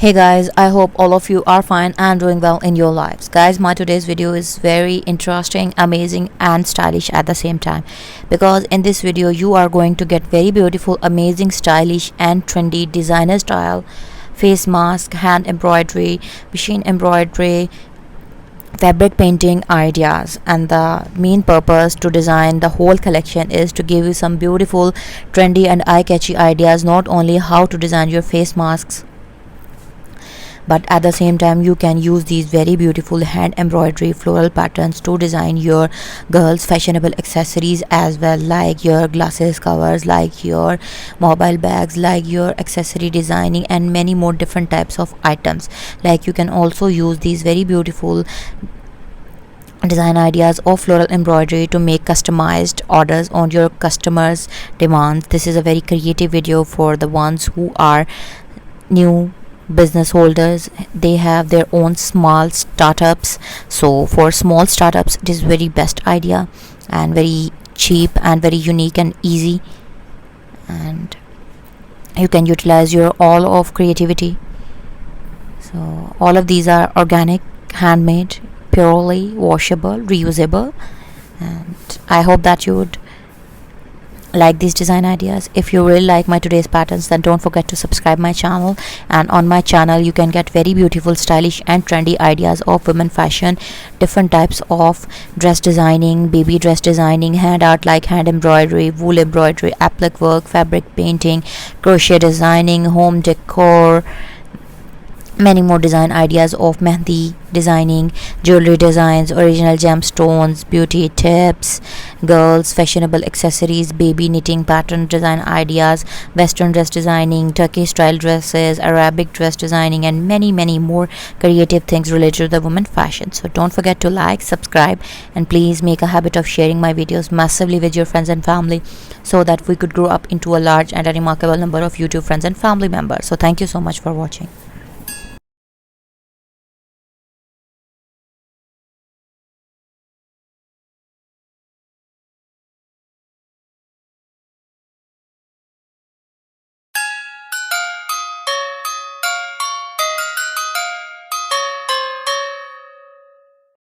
Hey guys, I hope all of you are fine and doing well in your lives. Guys, my today's video is very interesting, amazing and stylish at the same time, because in this video you are going to get very beautiful, amazing, stylish and trendy designer style face mask, hand embroidery, machine embroidery, fabric painting ideas. And the main purpose to design the whole collection is to give you some beautiful, trendy and eye-catchy ideas, not only how to design your face masks, but at the same time you can use these very beautiful hand embroidery floral patterns to design your girls fashionable accessories as well, like your glasses covers, like your mobile bags, like your accessory designing and many more different types of items. Like you can also use these very beautiful design ideas of floral embroidery to make customized orders on your customers' demands. This is a very creative video for the ones who are new business holders. They have their own small startups, so for small startups it is very best idea and very cheap and very unique and easy, and you can utilize your all of creativity. So all of these are organic, handmade, purely washable, reusable, and I hope that you would like these design ideas. If you really like my today's patterns, then don't forget to subscribe my channel, and on my channel you can get very beautiful, stylish and trendy ideas of women fashion, different types of dress designing, baby dress designing, hand art like hand embroidery, wool embroidery, applique work, fabric painting, crochet designing, home decor, many more design ideas of mehndi designing, jewelry designs, original gemstones, beauty tips, girls fashionable accessories, baby knitting pattern design ideas, western dress designing, Turkish style dresses, Arabic dress designing and many more creative things related to the women fashion. So don't forget to like, subscribe, and please make a habit of sharing my videos massively with your friends and family, so that we could grow up into a large and a remarkable number of YouTube friends and family members. So thank you so much for watching.